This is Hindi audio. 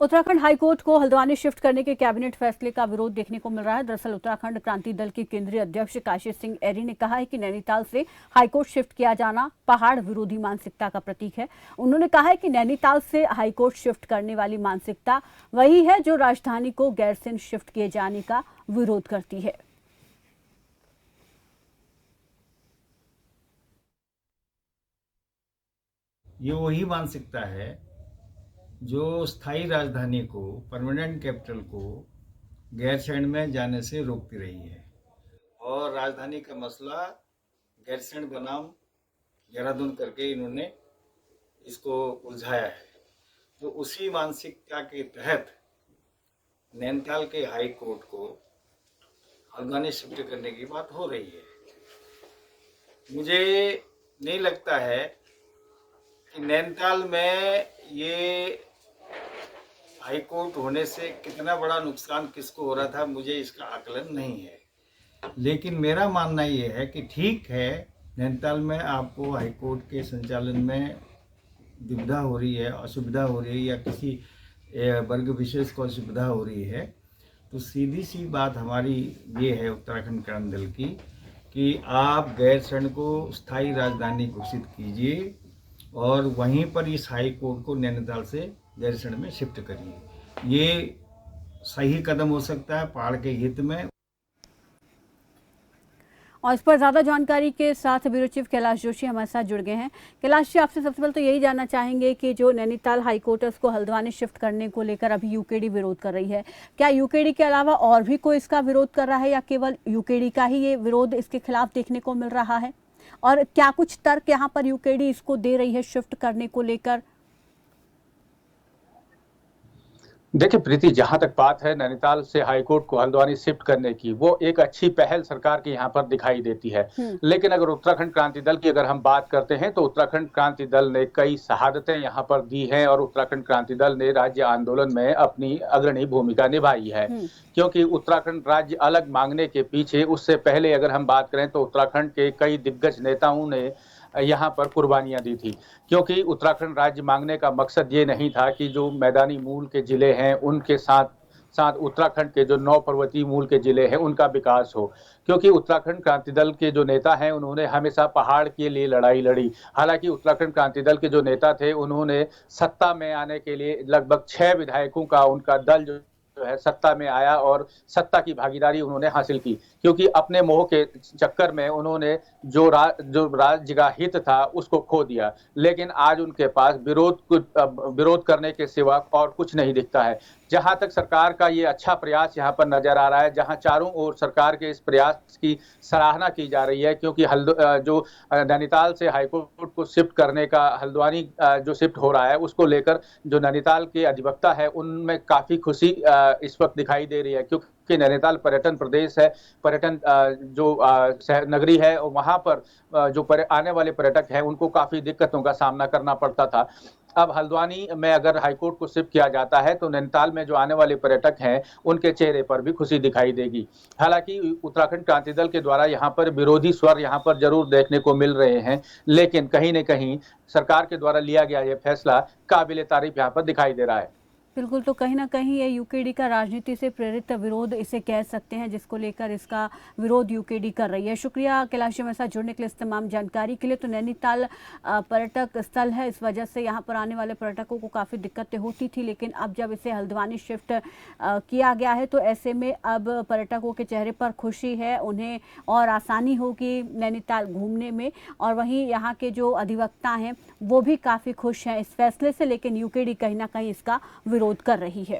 उत्तराखंड हाईकोर्ट को हल्द्वानी शिफ्ट करने के कैबिनेट फैसले का विरोध देखने को मिल रहा है। दरअसल उत्तराखंड क्रांति दल के केंद्रीय अध्यक्ष काशी सिंह एरी ने कहा है कि नैनीताल से हाईकोर्ट शिफ्ट किया जाना पहाड़ विरोधी मानसिकता का प्रतीक है। उन्होंने कहा है कि नैनीताल से हाईकोर्ट शिफ्ट करने वाली मानसिकता वही है जो राजधानी को गैरसैंण शिफ्ट किए जाने का विरोध करती है। ये वही मानसिकता है जो स्थायी राजधानी को, परमानेंट कैपिटल को गैरसैंण में जाने से रोकती रही है और राजधानी का मसला गैरसैंण बनाम देहरादून करके इन्होंने इसको उलझाया है। तो उसी मानसिकता के तहत नैनीताल के हाई कोर्ट को हल्द्वानी शिफ्ट करने की बात हो रही है। मुझे नहीं लगता है कि नैनीताल में ये हाई कोर्ट होने से कितना बड़ा नुकसान किसको हो रहा था, मुझे इसका आकलन नहीं है। लेकिन मेरा मानना ये है कि ठीक है, नैनीताल में आपको हाई कोर्ट के संचालन में दुविधा हो रही है, असुविधा हो रही है या किसी वर्ग विशेष को असुविधा हो रही है, तो सीधी सी बात हमारी ये है उत्तराखंड क्रांति दल की कि आप गैरसैंण को स्थायी राजधानी घोषित कीजिए और वहीं पर इस हाई कोर्ट को नैनीताल से गैरसैंण में शिफ्ट करिए। ये सही कदम हो सकता है पहाड़ के हित में। और इस पर ज्यादा जानकारी के साथ ब्यूरो चीफ कैलाश जोशी हमारे साथ जुड़ गए हैं। कैलाश जी, आपसे सबसे पहले तो यही जानना चाहेंगे कि जो नैनीताल हाईकोर्ट है उसको हल्द्वानी शिफ्ट करने को लेकर अभी यूकेडी विरोध कर रही है, क्या यूकेडी के अलावा और भी कोई इसका विरोध कर रहा है या केवल यूकेडी का ही ये विरोध इसके खिलाफ देखने को मिल रहा है? और क्या कुछ तर्क यहाँ पर यूकेडी इसको दे रही है शिफ्ट करने को लेकर? देखिए प्रीति, जहां तक बात है नैनीताल से हाईकोर्ट को हल्द्वानी शिफ्ट करने की, वो एक अच्छी पहल सरकार की यहाँ पर दिखाई देती है। लेकिन अगर उत्तराखंड क्रांति दल की अगर हम बात करते हैं तो उत्तराखंड क्रांति दल ने कई शहादतें यहाँ पर दी हैं और उत्तराखंड क्रांति दल ने राज्य आंदोलन में अपनी अग्रणी भूमिका निभाई है। क्योंकि उत्तराखंड राज्य अलग मांगने के पीछे, उससे पहले अगर हम बात करें तो उत्तराखंड के कई दिग्गज नेताओं ने यहाँ पर कुर्बानियां दी थी। क्योंकि उत्तराखंड राज्य मांगने का मकसद ये नहीं था कि जो मैदानी मूल के जिले हैं उनके साथ साथ उत्तराखंड के जो 9 पर्वतीय मूल के जिले हैं उनका विकास हो। क्योंकि उत्तराखंड क्रांति दल के जो नेता हैं उन्होंने हमेशा पहाड़ के लिए लड़ाई लड़ी। हालांकि उत्तराखंड क्रांति दल के जो नेता थे उन्होंने सत्ता में आने के लिए लगभग 6 विधायकों का उनका दल जो है सत्ता में आया और सत्ता की भागीदारी उन्होंने हासिल की। क्योंकि अपने मोह के चक्कर में उन्होंने जो राज्य का हित था उसको खो दिया। लेकिन आज उनके पास विरोध करने के सिवा और कुछ नहीं दिखता है। जहां तक सरकार का ये अच्छा प्रयास यहाँ पर नजर आ रहा है, जहां चारों ओर सरकार के इस प्रयास की सराहना की जा रही है, क्योंकि जो नैनीताल से हाईकोर्ट को शिफ्ट करने का हल्द्वानी जो शिफ्ट हो रहा है उसको लेकर जो नैनीताल के अधिवक्ता है उनमें काफी खुशी इस वक्त दिखाई दे रही है। क्योंकि नैनीताल पर्यटन प्रदेश है, पर्यटन जो नगरी है, वहां पर जो आने वाले पर्यटक हैं उनको काफी दिक्कतों का सामना करना पड़ता था। अब हल्द्वानी में अगर हाईकोर्ट को शिफ्ट किया जाता है तो नैनीताल में जो आने वाले पर्यटक हैं उनके चेहरे पर भी खुशी दिखाई देगी। हालांकि उत्तराखंड क्रांति दल के द्वारा यहाँ पर विरोधी स्वर यहाँ पर जरूर देखने को मिल रहे हैं, लेकिन कहीं न कहीं सरकार के द्वारा लिया गया ये फैसला काबिले तारीफ यहाँ पर दिखाई दे रहा है। बिल्कुल, तो कहीं ना कहीं ये यूकेडी का राजनीति से प्रेरित विरोध इसे कह सकते हैं, जिसको लेकर इसका विरोध यूकेडी कर रही है। शुक्रिया कैलाश जी मेरे साथ जुड़ने के लिए, इस तमाम जानकारी के लिए। तो नैनीताल पर्यटक स्थल है, इस वजह से यहाँ पर आने वाले पर्यटकों को काफ़ी दिक्कतें होती थी, लेकिन अब जब इसे हल्द्वानी शिफ्ट किया गया है तो ऐसे में अब पर्यटकों के चेहरे पर खुशी है, उन्हें और आसानी होगी नैनीताल घूमने में। और वहीं यहाँ के जो अधिवक्ता हैं वो भी काफ़ी खुश हैं इस फैसले से, लेकिन यूकेडी कहीं ना कहीं इसका विरोध कर रही है।